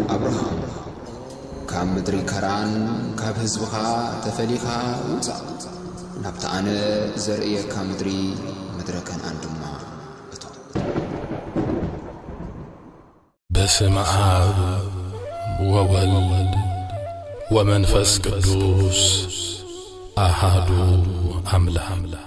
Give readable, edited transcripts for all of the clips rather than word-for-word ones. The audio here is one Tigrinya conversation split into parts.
أبراهام كام مدري كران كاب هزبخا تفليخا وصع نبت أنا زرئية كام مدري مدركا عندما بسم آب وولد ومنفس قدوس أحد أملا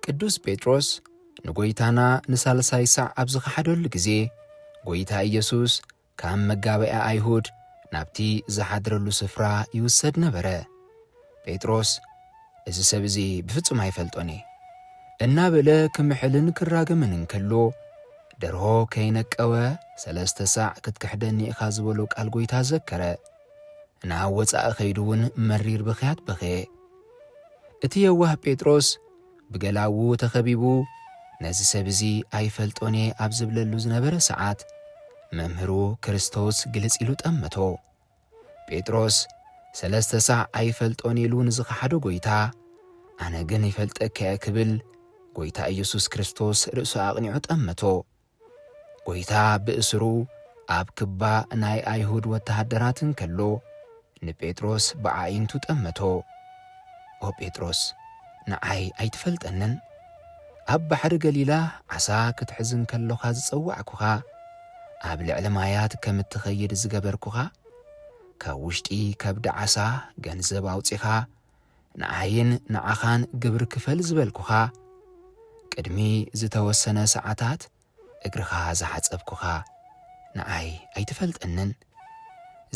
ቅዱስ ጴጥሮስ ንጎይታና ንሳልሳይ ሳዕ ኣብ ዝኸሓደሉ ግዜ ጎይታ ኢየሱስ ካብ መጋበያ ኣይሁድ ናብቲ ዝሓድረሉ ስፍራ ይውሰድ ነበረ። ጴጥሮስ እዚ ሰብ እዚ ብፍጹም ኣይፈልጦን እናበለ ክምሕልን ክራገምን እንከሎ ደርሆ ከይነቀወ 3 ሳዕ ክትክሕደኒ ኢኻ ዝበሎ ቃል ጎይታ ዘከረ። ናብ ወፃኢ ኸይዱ እውን መሪር ብኽያት በኸየ። እቲ የዋህ ጴጥሮስ ብገላው ተኸቢቡ ነዚ ሰብ እዚ ኣይፈልጦን ኣብ ዝብለሉ ዝነበረ ሰዓት መምህሩ ክርስቶስ ግልጽ ኢሉ ጠመቶ። ጴጥሮስ 3 ሳዕ ኣይፈልጦን ኢሉ ንዝኸሓዶ ጎይታ ኣነ ግን ይፈልጠከ ክብል ጎይታ ኢየሱስ ክርስቶስ ርእሱ ኣቕኒዑ ጠመቶ። ጎይታ ብእስሩ ኣብ ክባ ናይ ኣይሁድ ወተሃደራት እንከሎ ንጴጥሮስ ብዓይንቱ ጠመቶ። ኦ ጴጥሮስ ንዓይ ኣይትፈልጠንን? ኣብ ባሕሪ ገሊላ ዓሳ ክትሕዝን ከለኻ ዝጸዋዕኩኻ ኣብ ልዕሊ ማያት ከም እትኸይድ ዝገበርኩኻ ካብ ውሽጢ ከብዲ ዓሳ ገንዘብ ኣውፂኻ ንዓይን ንዓኻን ግብሪ ክፈል ዝበልኩኻ ቅድሚ ዝተወሰነ ሰዓታት እግርኻ ዝሓጸብኩኻ ንዓይ ኣይትፈልጠንን?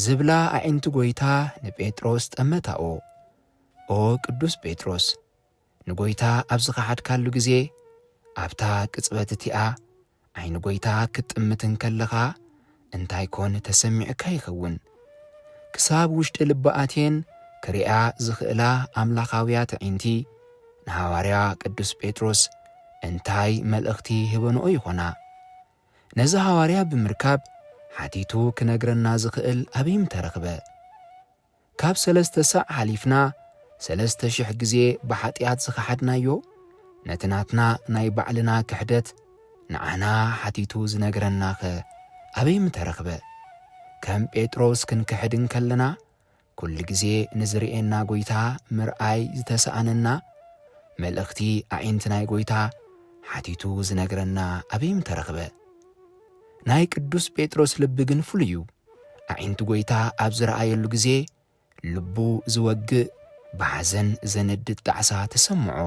ዝብላ ኣዒንቲ ጎይታ ንጴጥሮስ ጠመታኦ። ኦ ቅዱስ ጴጥሮስ ንጎይታ ኣብ ዝኸሓድካሉ ግዜ ኣብታ ቅጽበት እቲኣ ዓይኒ ጎይታ ክትጥምትን ከለኻ እንታይ ኮን ተሰሚዕካ ይኸውን? ክሳብ ውሽጢ ልባኣቴን ክሪኣ ዝኽእላ ኣምላኻውያት ዒንቲ ንሃዋርያ ቅዱስ ጴጥሮስ እንታይ መልእኽቲ ሂበንኦ ይኾና? ነዚ ሃዋርያ ብምርካብ ሓቲቱ ክነግረና ዝኽእል ኣበይም ተረኽበ? ካብ 3 ሳዕ ሓሊፍና 3,000 ግዜ ብሓጢኣት ዝኸሓድናዮ ነቲ ናትና ናይ ባዕልና ክሕደት ንዓና ሓቲቱ ዝነግረናኸ ኣበይም ተረኽበ? ከም ጴጥሮስ ክንክሕድን ከለና ኩሉ ግዜ ንዝርኤና ጎይታ ምርኣይ ዝተሰኣነና መልእኽቲ ኣዒንቲ ናይ ጎይታ ሓቲቱ ዝነግረና ኣበይም ተረኽበ? ናይ ቅዱስ ጴጥሮስ ልቢ ግን ፍሉዩ ኣዒንቲ ጎይታ ኣብ ዝረኣየሉ ግዜ ልቡ ዝወግእ ብሓዘን ዘነድድ ጣዕሳ ተሰምዖ።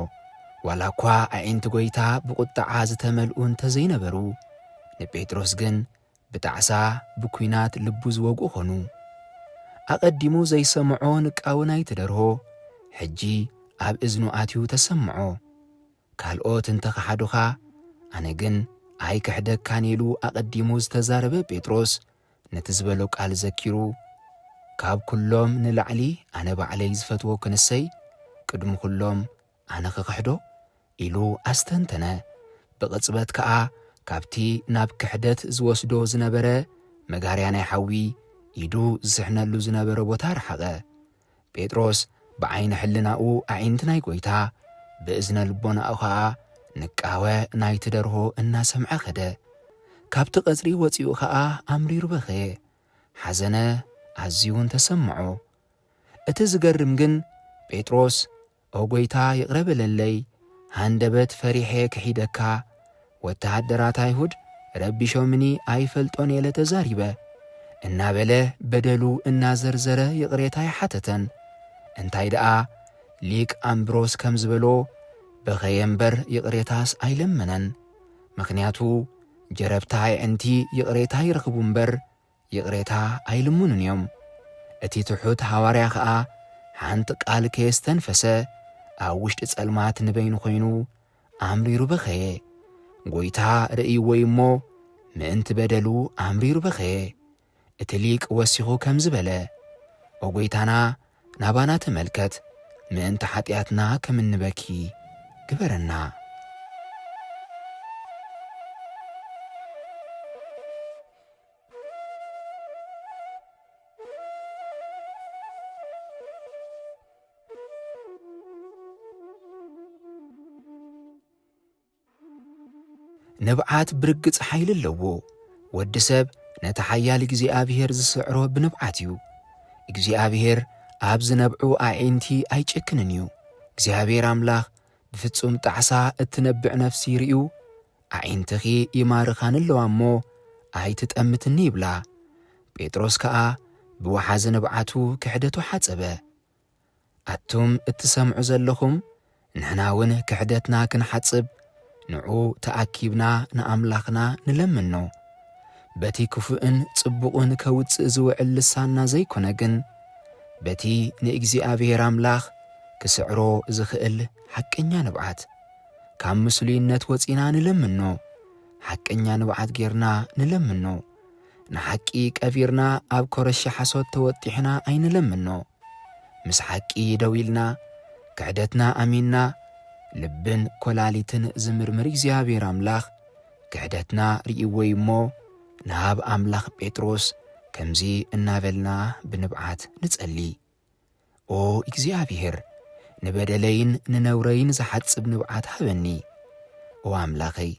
ዋላ እኳ ኣዒንቲ ጎይታ ብቁጣዓ ዝተመልኡ እንተዘይነበሩ ንጴጥሮስ ግን ብጣዕሳ ብኲናት ልቡ ዝወግኡ ኾኑ። ኣቐዲሙ ዘይሰምዖ ንቃዊ ናይቲ ደርሆ ሕጂ ኣብ እዝኑ ኣትዩ ተሰምዖ። ካልኦት እንተኸሓዱኻ ኣነ ግን ኣይክሕደካን ኢሉ ኣቐዲሙ ዝተዛረበ ጴጥሮስ ነቲ ዝበሎ ቃል ዘኪሩ ካብ ኩሎም ንላዕሊ ኣነ ባዕለይ ዝፈትዎ ክንሰይ ቅድሚ ኩሎም ኣነ ክኽሕዶ ኢሉ ኣስተንተነ። ብቕጽበት ከዓ ካብቲ ናብ ክሕደት ዝወስዶ ዝነበረ መጋርያ ናይ ሓዊ ኢዱ ዝስሕነሉ ዝነበረ ቦታ ረሓቐ። ጴጥሮስ ብዓይኒ ሕልናኡ ኣዒንቲ ናይ ጎይታ ብእዝነ ልቦናኡ ከዓ ንቃወ ናይቲ ደርሆ እናሰምዐ ኸደ። ካብቲ ቐጽሪ ወፂኡ ከዓ ኣምሪሩ በኸየ። ሓዘነ ኣዝዩን ተሰምዖ። እቲ ዝገርም ግን ጴጥሮስ ኦ ጎይታ ይቕረበለለይ ሃንደበት ፈሪሔ ክሒደካ ወተሃደራት ኣይሁድ ረቢሾምኒ ኣይፈልጦን የለ ተዛሪበ እናበለ በደሉ እናዘርዘረ ይቕሬታ ይሓተተን። እንታይ ደኣ ሊቅ ኣምብሮስ ከም ዝበሎ በኸየ እምበር ይቕሬታስ ኣይለመነን። ምኽንያቱ ጀረብታ ኣዕንቲ ይቕሬታ ይረኽቡ እምበር ይቕሬታ ኣይልሙንን እዮም። እቲ ትሑት ሃዋርያ ከዓ ሓንቲ ቃል ከየስተንፈሰ ኣብ ውሽጢ ጸልማት ንበይኑ ኾይኑ ኣምሪሩ በኸየ። ጎይታ ርእይዎ እሞ ምእንቲ በደሉ ኣምሪሩ በኸየ። እትሊቅ ወሲኹ ከም ዝበለ ወጎይታና ናባና ተመልከት ምእንተ ኃጢአትና ከም እንበኪ ግበረና። ነብዓት ብርግጽ ኃይል ኣለዎ። ወዲ ሰብ ነቲ ሓያል እግዚኣብሔር ዝስዕሮ ብንብዓት እዩ። እግዚኣብሔር ኣብ ዝነብዑ ኣዒንቲ ኣይጨክንን እዩ። እግዚኣብሔር ኣምላኽ ብፍጹም ጣዕሳ እትነብዕ ነፍሲ ርዩ ኣዒንትኺ ይማርኻን ኣለዋ እሞ ኣይትጠምትኒ ይብላ። ጴጥሮስ ከኣ ብወሓዚ ንብዓቱ ክሕደቱ ሓጸበ። ኣቱም እትሰምዑ ዘለኹም ንሕናውን ክሕደትና ክንሓጽብ ንዑ ተኣኪብና ንኣምላኽና ንለምኖ። በቲ ክፉእን ጽቡቕን ከውፅእ ዝውዕል ልሳና ዘይኮነ ግን በቲ ንእግዚኣብሔር ኣምላኽ ክስዕሮ ዝኽእል ሓቀኛ ንብዓት ካብ ምስሉይነት ወፂና ንለምኖ። ሓቀኛ ንብዓት ጌርና ንለምኖ። ንሓቂ ቀቢርና ኣብ ኮረሻ ሓሶት ተወጢሕና ኣይንለምኖ። ምስ ሓቂ ደው ኢልና ክሕደትና ኣሚንና ልብን ኮላሊትን ዝምርምር እግዚኣብሔር ኣምላኽ ክሕደትና ርኢዎ እሞ ናብ ኣምላኽ ጴጥሮስ ከምዚ እናበልና ብንብዓት ንጸሊ። ኦ እግዚኣብሔር ንበደለይን ንነውረይን ዝሓጽብ ንብዓት ሃበኒ። ኦ ኣምላኸይ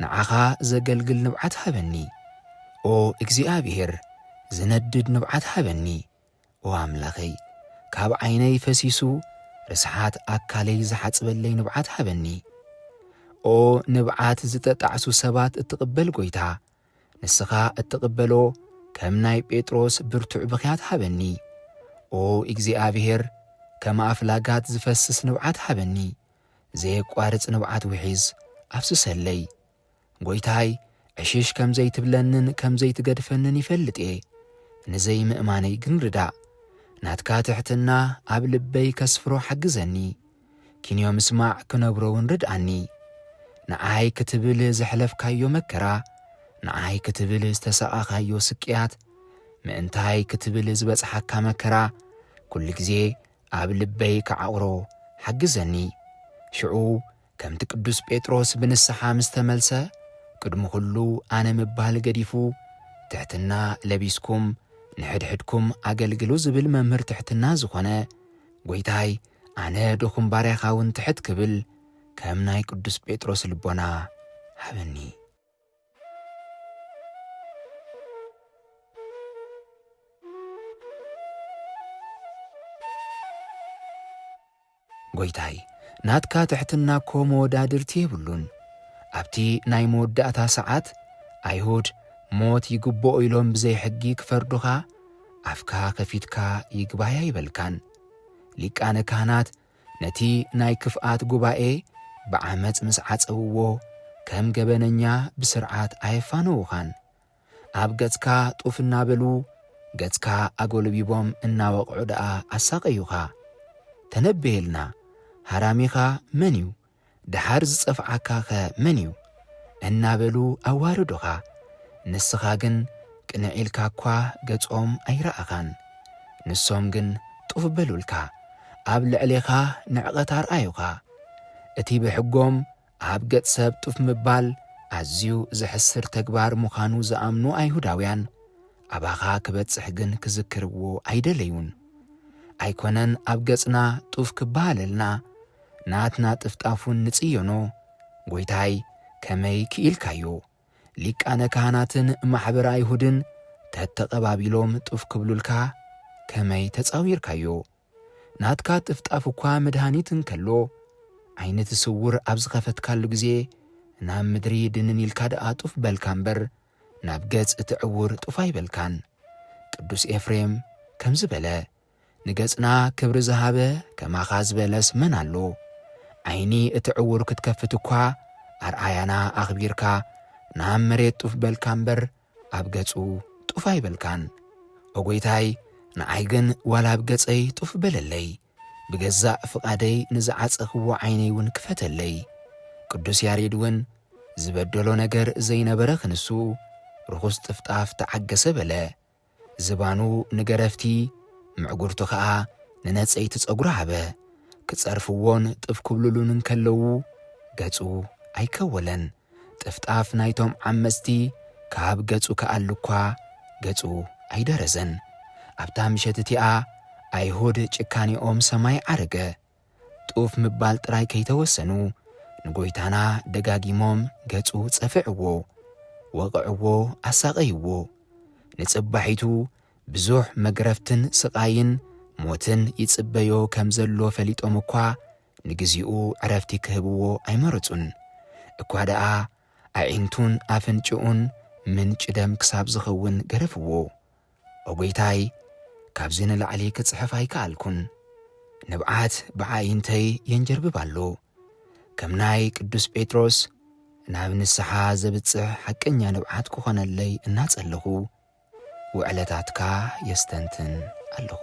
ንዓኻ ዘገልግል ንብዓት ሃበኒ። ኦ እግዚኣብሔር ዝነድድ ንብዓት ሃበኒ። ኦ ኣምላኸይ ካብ ዓይነይ ፈሲሱ ርስሓት ኣካለይ ዝሓጽበለይ ንብዓት ሃበኒ። ኦ ንብዓት ዝተጣዕሱ ሰባት እትቕበል ጐይታ ንስኻ እትቕበሎ ከም ናይ ጴጥሮስ ብርቱዕ ብኽያት ሃበኒ። ኦ እግዚኣብሔር ከም ኣፍላጋት ዝፈስስ ንብዓት ሃበኒ። ዘየቋርጽ ንብዓት ውሒዝ ኣፍስሰለይ። ጐይታይ ዕሽሽ ከም ዘይትብለንን ከም ዘይትገድፈንን ይፈልጥ እየ። ንዘይምእማነይ ግን ርዳእ። ናትካ ትሕትና ኣብ ልበይ ከስፍሮ ሓግዘኒ። ኪንዮ ምስማዕ ክነብሮውን ርድኣኒ። ንኣይ ክትብል ዘሕለፍካዮ መከራ፣ ንኣይ ክትብል ዝተሰቓኻዮ ስቅያት፣ ምእንታይ ክትብል ዝበጽሓካ መከራ ኩሉ ግዜ ኣብ ልበይ ከዓቑሮ ሓግዘኒ። ሽዑ ከምቲ ቅዱስ ጴጥሮስ ብንስሓ ምስ ተመልሰ ቅድሚ ኩሉ ኣነ ምባል ገዲፉ ትሕትና ለቢስኩም ንሕድሕድኩም ኣገልግሉ ዝብል መምህር ትሕትና ዝኾነ ጐይታይ ኣነ ድኹም ባርያኻውን ትሕት ክብል ከም ናይ ቅዱስ ጴጥሮስ ልቦና ሃበኒ። ጐይታይ ናትካ ትሕትና እኮ መወዳድርቲ የብሉን። ኣብቲ ናይ መወዳእታ ሰዓት ኣይሁድ ሞት ይግብኦ ኢሎም ብዘይ ሕጊ ክፈርዱኻ ኣፍካ ከፊትካ ይግባያ ይበልካን። ሊቃነ ካህናት ነቲ ናይ ክፍኣት ጉባኤ ብዓመፅ ምስ ዓፀውዎ ከም ገበነኛ ብስርዓት ኣየፋነውኻን። ኣብ ገጽካ ጡፍ እናበሉ ገጽካ ኣጐልቢቦም እናወቕዑ ደኣ ኣሳቐዩኻ። ተነበየልና ሃራሚኻ መን እዩ? ድሓር ዝጸፍዓካ ኸ መን እዩ? እናበሉ ኣዋርዱኻ። ንስኻ ግን ቅንዒልካ እኳ ገጾም ኣይረኣኻን። ንሶም ግን ጡፍ በሉልካ። ኣብ ልዕሌኻ ንዕቐት ኣርኣዩኻ። እቲ ብሕጎም ኣብ ገጽ ሰብ ጡፍ ምባል ኣዝዩ ዘሕስር ተግባር ምዃኑ ዝኣምኑ ኣይሁዳውያን ኣባኻ ክበጽሕ ግን ክዝክርዎ ኣይደለዩን። ኣይኮነን ኣብ ገጽና ጡፍ ክበሃለልና ናትና ጥፍጣፉን ንጽዮኖ። ጐይታይ ከመይ ክኢልካዮ? ሊቃነ ካህናትን ማሕበር ኣይሁድን ተተቐባቢሎም ጡፍ ክብሉልካ ከመይ ተጻዊርካዮ? ናትካ ጥፍጣፍ እኳ መድሃኒት እንከሎ ዓይነት ስውር ኣብ ዝኸፈትካሉ ጊዜ ናብ ምድሪ ድንን ኢልካ ደኣ ጡፍ በልካ እምበር ናብ ገጽ እቲ ዕውር ጡፍ ኣይበልካን። ቅዱስ ኤፍሬም ከም ዝበለ ንገጽና ክብሪ ዝሃበ ከማኻ ዝበለስ መን ኣሎ? ዓይኒ እቲ ዕውር ክትከፍት እኳ ኣርኣያና ኣኽቢርካ ናብ መሬት ጡፍ በልካ እምበር ኣብ ገጹ ጡፍ ኣይበልካን። ኦጐይታይ ንዓይ ግን ዋላ ኣብ ገጸይ ጡፍ በለለይ፣ ብገዛእ ፍቓደይ ንዝዓጸኽዎ ዓይነይ እውን ክፈተለይ። ቅዱስ ያሬድ እውን ዝበደሎ ነገር ዘይነበረ ክንሱ ርኹስ ጥፍጣፍ ተዓገሰ በለ። ዝባኑ ንገረፍቲ ምዕጉርቱ ከዓ ንነፀይቲ ፀጉሪ ሃበ ክጸርፍዎን ጥፍ ክብልሉን እንከለዉ ገጹ ኣይከወለን ጥፍጣፍ ናይቶም ዓመፅቲ ካብ ገጹ ከኣሉ እኳ ገጹ ኣይደረዘን ኣብታ ምሸት እቲኣ ኣይሁድ ጭካኔኦም ሰማይ ዓረገ ጡፍ ምባል ጥራይ ከይተወሰኑ ንጎይታና ደጋጊሞም ገጹ ጸፊዕዎ ወቕዕዎ ኣሳቐይዎ ንጽባሒቱ ብዙሕ መግረፍትን ስቓይን ሞትን ይጽበዮ ከም ዘሎ ፈሊጦም እኳ ንግዚኡ ዕረፍቲ ክህብዎ ኣይመረጹን እኳ ደኣ ኣዒንቱን ኣፍንጭኡን ምንጭ ደም ክሳብ ዝኸውን ገረፍዎ ኦጐይታይ ካብዚ ንላዕሊ ክጽሕፍ ኣይከኣልኩን ንብዓት ብዓይንተይ የንጀርብብ ኣሎ ከም ናይ ቅዱስ ጴጥሮስ ናብ ንስሓ ዘብጽሕ ሓቀኛ ንብዓት ክኾነለይ እናጸለኹ ውዕለታትካ የስተንትን ኣለኹ